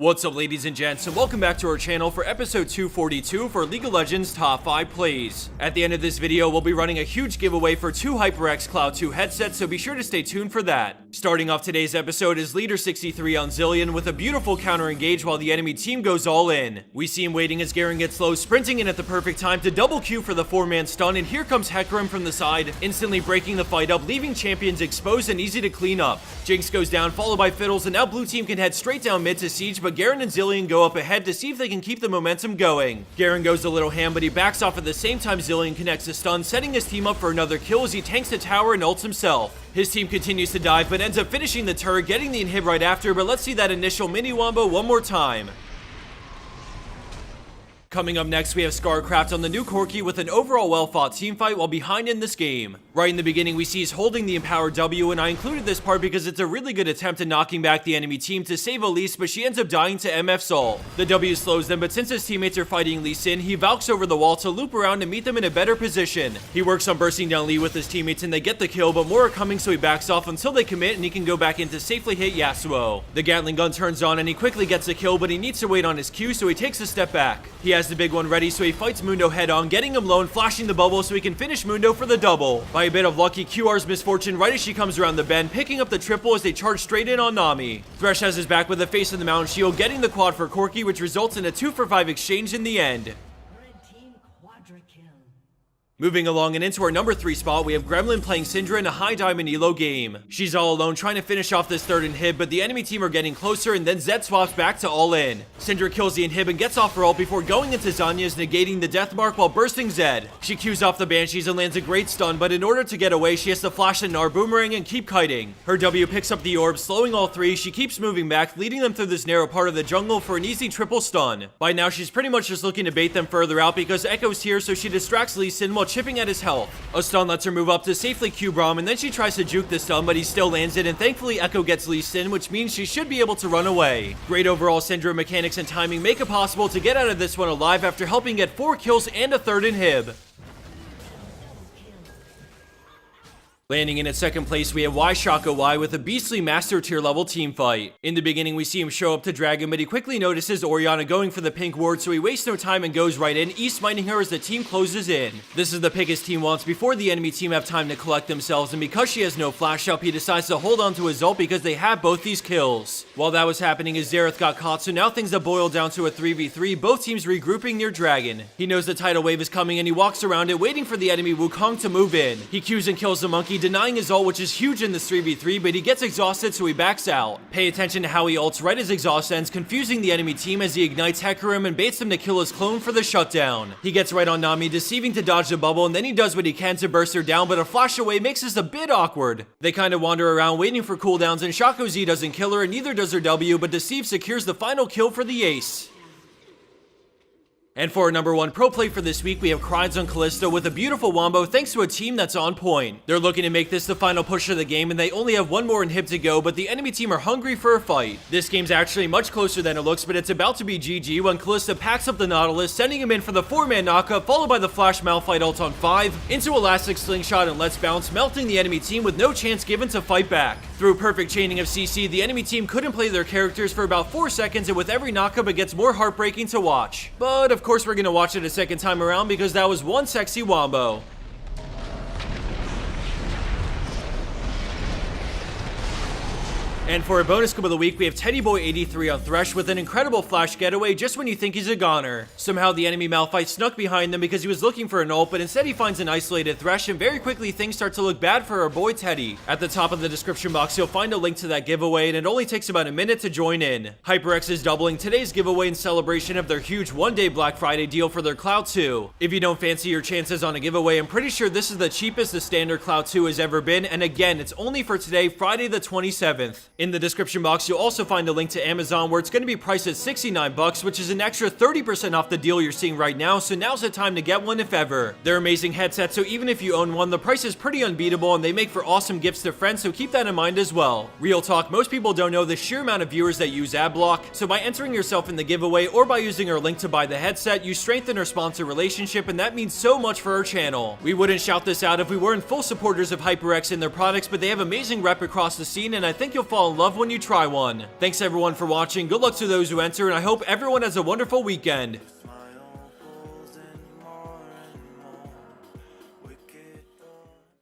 What's up, ladies and gents, and welcome back to our channel for episode 242 for League of Legends Top 5 Plays. At the end of this video, we'll be running a huge giveaway for 2 HyperX Cloud 2 headsets, so be sure to stay tuned for that. Starting off today's episode is Leader 63 on Zilean with a beautiful counter engage while the enemy team goes all in. We see him waiting as Garen gets low, sprinting in at the perfect time to double Q for the 4-man stun, and here comes Hecarim from the side, instantly breaking the fight up, leaving champions exposed and easy to clean up. Jinx goes down, followed by Fiddles, and now blue team can head straight down mid to Siege, but Garen and Zilean go up ahead to see if they can keep the momentum going. Garen goes a little ham, but he backs off at the same time Zilean connects a stun, setting his team up for another kill as he tanks the tower and ults himself. His team continues to dive, but ends up finishing the turret, getting the inhib right after, but let's see that initial mini wombo one more time. Coming up next, we have Scarcraft on the new Corki with an overall well-fought teamfight while behind in this game. Right in the beginning, we see he's holding the empowered W, and I included this part because it's a really good attempt at knocking back the enemy team to save Elise, but she ends up dying to MF's ult. The W slows them, but since his teammates are fighting Lee Sin, he valks over the wall to loop around and meet them in a better position. He works on bursting down Lee with his teammates and they get the kill, but more are coming, so he backs off until they commit and he can go back in to safely hit Yasuo. The Gatling gun turns on and he quickly gets a kill, but he needs to wait on his Q, so he takes a step back. He has the big one ready, so he fights Mundo head on, getting him low and flashing the bubble so he can finish Mundo for the double. By a bit of luck, he QR's misfortune right as she comes around the bend, picking up the triple as they charge straight in on Nami. Thresh has his back with the face of the mountain shield, getting the quad for Corki, which results in a 2-for-5 exchange in the end. Moving along and into our number 3 spot, we have Gremlin playing Syndra in a high diamond elo game. She's all alone trying to finish off this third inhib, but the enemy team are getting closer and then Zed swaps back to all in. Syndra kills the inhib and gets off her ult before going into Zanya's, negating the death mark while bursting Zed. She Qs off the Banshees and lands a great stun, but in order to get away, she has to flash a Gnar boomerang and keep kiting. Her W picks up the orb, slowing all 3. She keeps moving back, leading them through this narrow part of the jungle for an easy triple stun. By now, she's pretty much just looking to bait them further out because Echo's here, so she distracts Lee Sin while chipping at his health. A stun lets her move up to safely Q Braum, and then she tries to juke the stun, but he still lands it, and thankfully Echo gets Lee Sin, which means she should be able to run away. Great overall Syndra mechanics and timing make it possible to get out of this one alive after helping get 4 kills and a third inhib. Landing in at second place, we have Shaka Y with a beastly master tier level team fight. In the beginning, we see him show up to Dragon, but he quickly notices Orianna going for the pink ward, so he wastes no time and goes right in, E-smiting her as the team closes in. This is the pick his team wants before the enemy team have time to collect themselves, and because she has no flash up, he decides to hold on to his ult because they have both these kills. While that was happening, his Xerath got caught, so now things have boiled down to a 3v3, both teams regrouping near Dragon. He knows the tidal wave is coming and he walks around it, waiting for the enemy Wukong to move in. He Qs and kills the monkey, denying his ult, which is huge in this 3v3, but he gets exhausted, so he backs out. Pay attention to how he ults right as exhaust ends, confusing the enemy team as he ignites Hecarim and baits them to kill his clone for the shutdown. He gets right on Nami, deceiving to dodge the bubble, and then he does what he can to burst her down, but a flash away makes this a bit awkward. They kind of wander around waiting for cooldowns, and Shaco Z doesn't kill her, and neither does her W, but Deceive secures the final kill for the ace. And for our number 1 pro play for this week, we have Kryds on Kalista with a beautiful wombo thanks to a team that's on point. They're looking to make this the final push of the game, and they only have 1 more inhib to go, but the enemy team are hungry for a fight. This game's actually much closer than it looks, but it's about to be GG when Kalista packs up the Nautilus, sending him in for the 4-man knockup, followed by the Flash Malphite ult on 5, into Elastic Slingshot and Let's Bounce, melting the enemy team with no chance given to fight back. Through perfect chaining of CC, the enemy team couldn't play their characters for about 4 seconds, and with every knockup it gets more heartbreaking to watch. But of course we're gonna watch it a second time around because that was one sexy wombo. And for a bonus clip of the week, we have TeddyBoy83 on Thresh with an incredible flash getaway just when you think he's a goner. Somehow the enemy Malphite snuck behind them because he was looking for an ult, but instead he finds an isolated Thresh, and very quickly things start to look bad for our boy Teddy. At the top of the description box, you'll find a link to that giveaway, and it only takes about a minute to join in. HyperX is doubling today's giveaway in celebration of their huge 1-day Black Friday deal for their Cloud 2. If you don't fancy your chances on a giveaway, I'm pretty sure this is the cheapest the standard Cloud 2 has ever been, and again, it's only for today, Friday the 27th. In the description box, you'll also find a link to Amazon where it's going to be priced at $69, which is an extra 30% off the deal you're seeing right now, so now's the time to get one if ever. They're amazing headsets, so even if you own one, the price is pretty unbeatable and they make for awesome gifts to friends, so keep that in mind as well. Real talk, most people don't know the sheer amount of viewers that use AdBlock, so by entering yourself in the giveaway or by using our link to buy the headset, you strengthen our sponsor relationship, and that means so much for our channel. We wouldn't shout this out if we weren't full supporters of HyperX and their products, but they have amazing rep across the scene, and I think you'll fall fall in love when you try one. Thanks everyone for watching, good luck to those who enter, and I hope everyone has a wonderful weekend.